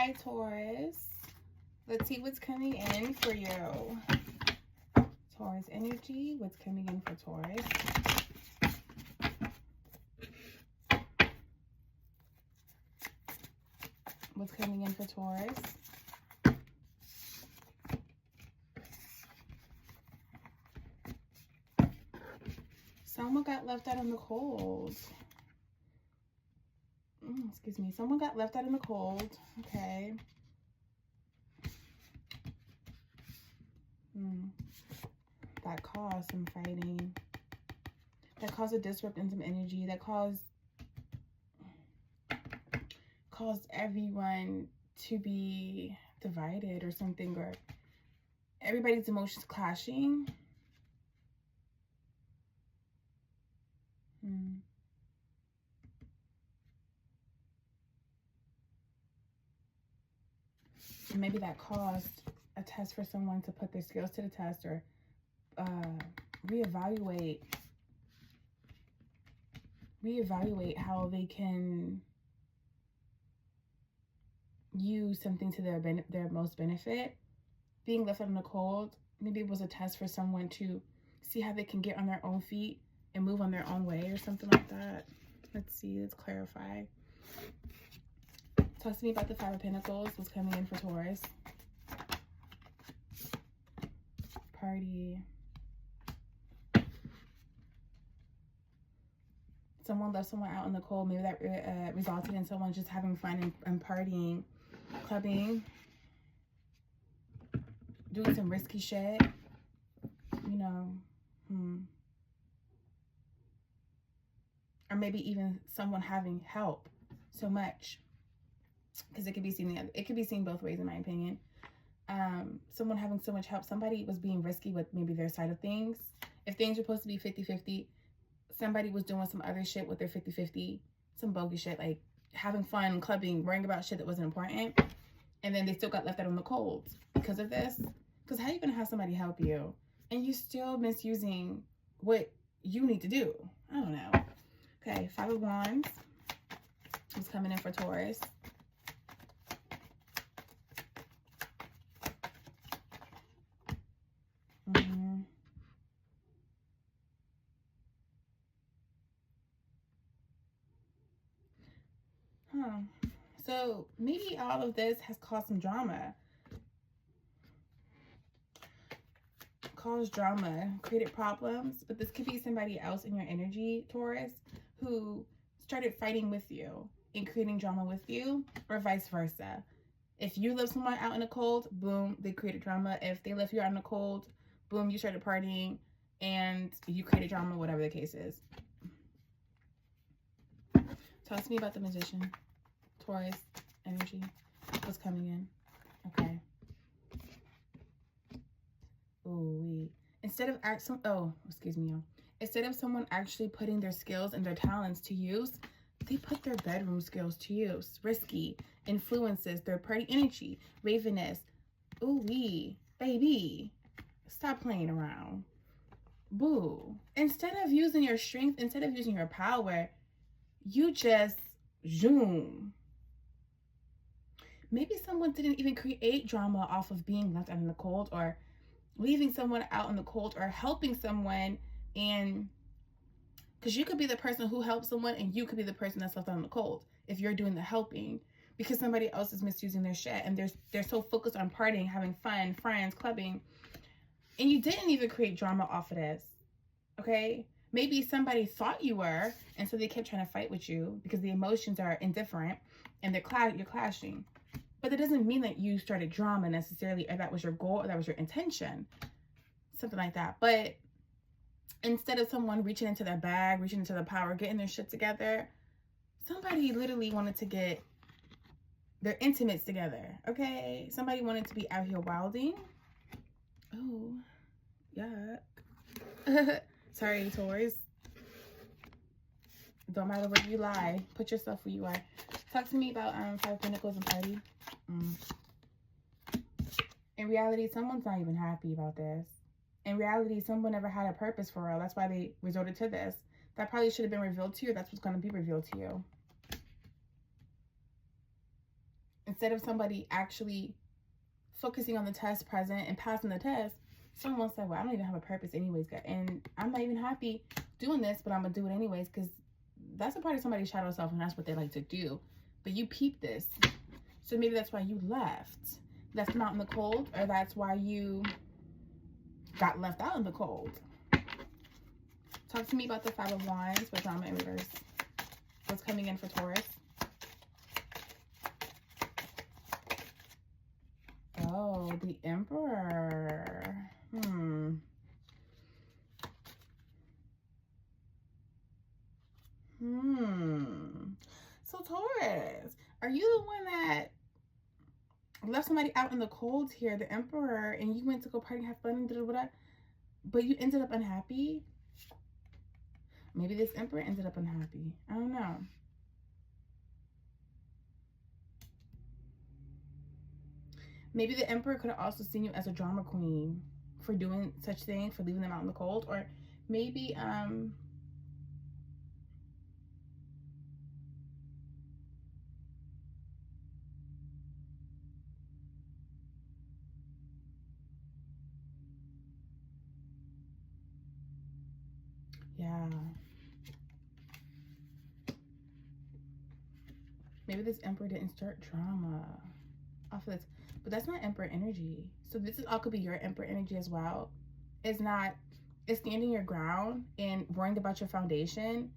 Hi, Taurus. Let's see what's coming in for you. Taurus energy. What's coming in for Taurus? What's coming in for Taurus? Someone got left out in the cold. Excuse me. Someone got left out in the cold. Okay. That caused some fighting. That caused a disrupt in some energy. That caused everyone to be divided or something, or everybody's emotions clashing. Maybe that caused a test for someone to put their skills to the test, or reevaluate how they can use something to their most benefit. Being left out in the cold, maybe it was a test for someone to see how they can get on their own feet and move on their own way or something like that. Let's see, let's clarify. Talk to me about the Five of Pentacles. What's coming in for Taurus? Party. Someone left someone out in the cold. Maybe that resulted in someone just having fun and partying, clubbing, doing some risky shit, you know. Or maybe even someone having help so much, because it could be seen both ways, in my opinion. Someone having so much help. Somebody was being risky with maybe their side of things. If things were supposed to be 50-50, somebody was doing some other shit with their 50-50, some bogus shit, like having fun, clubbing, worrying about shit that wasn't important, and then they still got left out on the cold because of this. Because how are you gonna have somebody help you and you still misusing what you need to do? I don't know. Okay, Five of Wands is coming in for Taurus. So maybe all of this has caused some drama. Caused drama, created problems, but this could be somebody else in your energy, Taurus, who started fighting with you and creating drama with you, or vice versa. If you left someone out in the cold, boom, they created drama. If they left you out in the cold, boom, you started partying and you created drama, whatever the case is. Talk to me about the Magician, Taurus energy. What's coming in? Okay. Ooh, instead of instead of someone actually putting their skills and their talents to use, they put their bedroom skills to use. Risky influences, their party energy, ravenous. Ooh wee, baby, stop playing around. Boo. Instead of using your strength, instead of using your power, you just zoom. Maybe someone didn't even create drama off of being left out in the cold, or leaving someone out in the cold, or helping someone, and because you could be the person who helps someone and you could be the person that's left out in the cold if you're doing the helping, because somebody else is misusing their shit and they're so focused on partying, having fun, friends, clubbing, and you didn't even create drama off of this. Okay, maybe somebody thought you were, and so they kept trying to fight with you because the emotions are indifferent and you're clashing. But that doesn't mean that you started drama necessarily, or that was your goal, or that was your intention. Something like that. But instead of someone reaching into their bag, reaching into their power, getting their shit together, somebody literally wanted to get their intimates together, okay? Somebody wanted to be out here wilding. Oh, yuck. Sorry, Taurus. Don't matter where you lie. Put yourself where you are. Talk to me about Five of Pentacles and party. In reality, someone's not even happy about this. In reality, someone never had a purpose for real. That's why they resorted to this. That probably should have been revealed to you. That's what's going to be revealed to you. instead of somebody actually focusing on the test present and passing the test, someone said, well, I don't even have a purpose anyways, and I'm not even happy doing this, but I'm gonna do it anyways, because that's a part of somebody's shadow self, and that's what they like to do. But you peep this, so maybe that's why you left them out in the cold, or that's why you got left out in the cold. Talk to me about the Five of Wands with drama in reverse. What's coming in for Taurus? Oh, the Emperor. So Taurus, are you the one that left somebody out in the cold here, the Emperor, and you went to go party, have fun, and da-da-da-da, but you ended up unhappy? Maybe this Emperor ended up unhappy. I don't know. Maybe the Emperor could have also seen you as a drama queen for doing such thing, for leaving them out in the cold. Or maybe, yeah. Maybe this Emperor didn't start drama off of this. But that's not Emperor energy. So this is all could be your Emperor energy as well. It's standing your ground and worrying about your foundation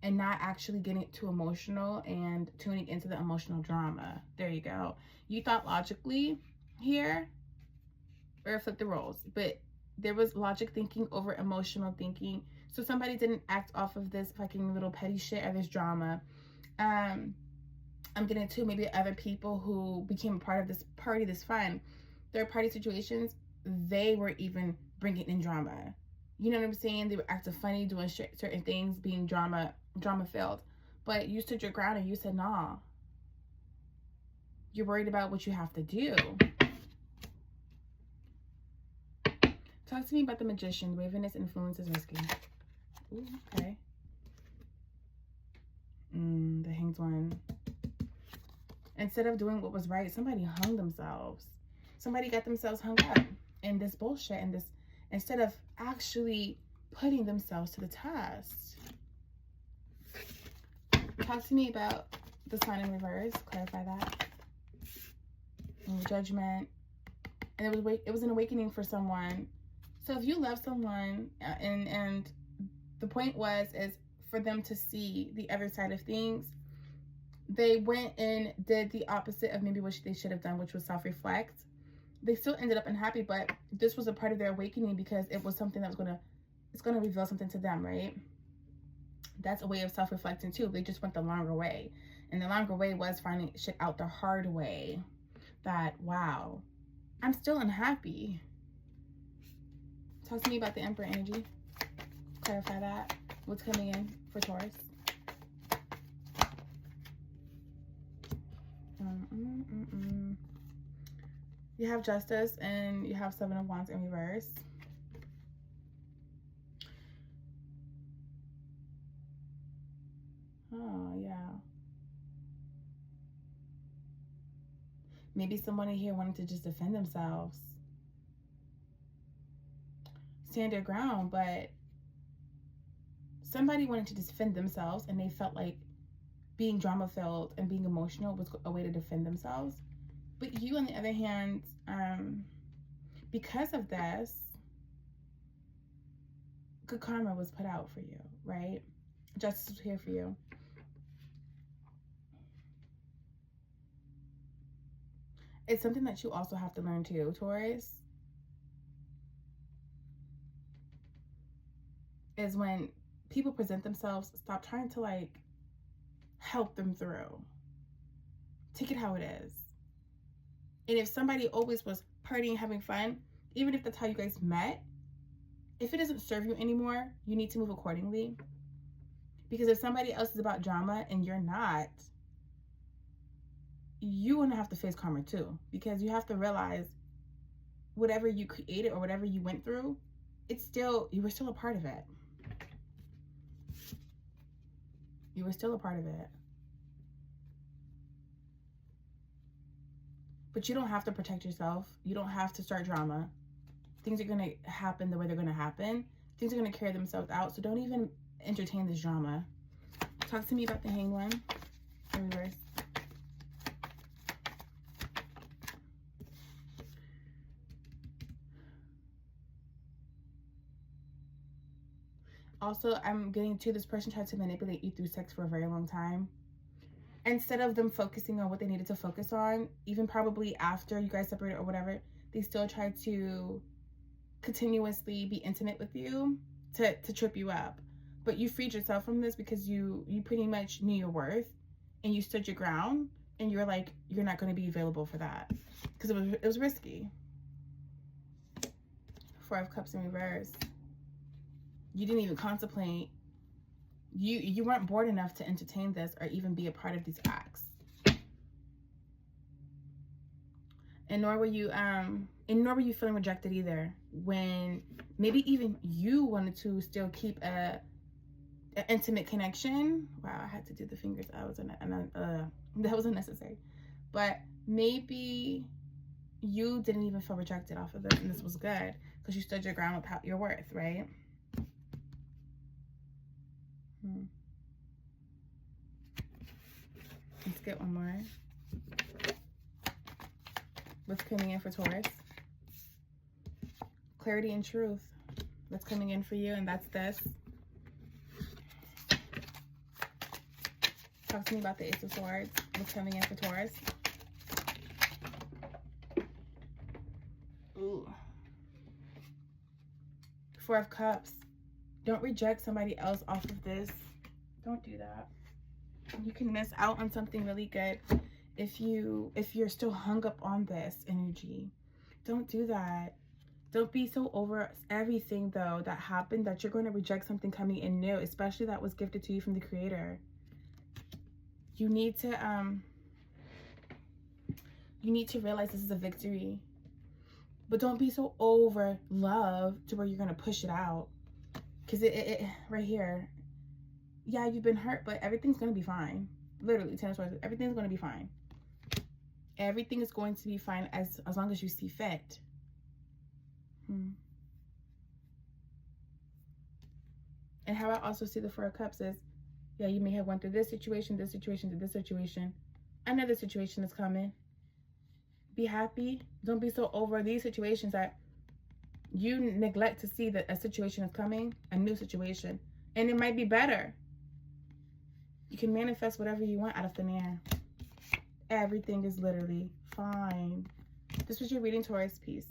and not actually getting too emotional and tuning into the emotional drama. There you go. You thought logically here, or flip the roles, but there was logic thinking over emotional thinking. So somebody didn't act off of this fucking little petty shit or this drama. I'm getting to maybe other people who became a part of this party, this fun, third party situations. They were even bringing in drama. You know what I'm saying? They were acting funny, doing certain things, being drama filled. But you stood your ground and you said, nah. You're worried about what you have to do. Talk to me about the Magician. Waviness, influence is risky. Ooh, okay. The Hanged One. Instead of doing what was right, somebody hung themselves. Somebody got themselves hung up in this bullshit, and this, instead of actually putting themselves to the test. Talk to me about the Sun in reverse. Clarify that. Judgment. And it was an awakening for someone. So if you love someone, and the point is for them to see the other side of things, they went and did the opposite of maybe what they should have done, which was self-reflect. They still ended up unhappy, but this was a part of their awakening because it was something that was it's gonna reveal something to them, right? That's a way of self-reflecting too. They just went the longer way, and the longer way was finding shit out the hard way. That, wow, I'm still unhappy. Talk to me about the Emperor energy. Clarify that. What's coming in for Taurus? You have Justice and you have Seven of Wands in reverse. Oh, yeah. Maybe someone in here wanted to just defend themselves, stand their ground, but somebody wanted to defend themselves and they felt like being drama filled and being emotional was a way to defend themselves. But you, on the other hand, because of this, good karma was put out for you, right? Justice was here for you. It's something that you also have to learn too, Taurus. Is when people present themselves, stop trying to like help them through. Take it how it is. And if somebody always was partying, having fun, even if that's how you guys met, if it doesn't serve you anymore, you need to move accordingly. Because if somebody else is about drama and you're not, you're going to have to face karma too. Because you have to realize whatever you created or whatever you went through, you were still a part of it. You were still a part of it. But you don't have to protect yourself. You don't have to start drama. Things are going to happen the way they're going to happen. Things are going to carry themselves out. So don't even entertain this drama. Talk to me about the Hanged One in reverse. Also, I'm getting to this person tried to manipulate you through sex for a very long time. Instead of them focusing on what they needed to focus on, even probably after you guys separated or whatever, they still tried to continuously be intimate with you to trip you up. But you freed yourself from this because you pretty much knew your worth and you stood your ground, and you're like, you're not going to be available for that because it was risky. Four of Cups in reverse. You didn't even contemplate. You weren't bored enough to entertain this or even be a part of these acts. And nor were you feeling rejected either, when maybe even you wanted to still keep an intimate connection. Wow, I had to do the fingers. That was unnecessary. But maybe you didn't even feel rejected off of this, and this was good because you stood your ground with your worth, right? Let's get one more. What's coming in for Taurus? Clarity and truth. That's coming in for you, and that's this. Talk to me about the Ace of Swords. What's coming in for Taurus? Ooh. Four of Cups. Don't reject somebody else off of this. Don't do that. You can miss out on something really good if you're still hung up on this energy. Don't do that. Don't be so over everything though that happened that you're going to reject something coming in new, especially that was gifted to you from the Creator. You need to realize this is a victory. But don't be so over love to where you're going to push it out. Because it right here, yeah, you've been hurt, but everything's going to be fine. Literally, 10 of Swords, everything's going to be fine. Everything is going to be fine as long as you see fit. And how I also see the Four of Cups is, yeah, you may have went through this situation, this situation, to this situation. Another situation is coming. Be happy. Don't be so over these situations that you neglect to see that a situation is coming, a new situation. And it might be better. You can manifest whatever you want out of thin air. Everything is literally fine. This was your reading, Taurus. Peace.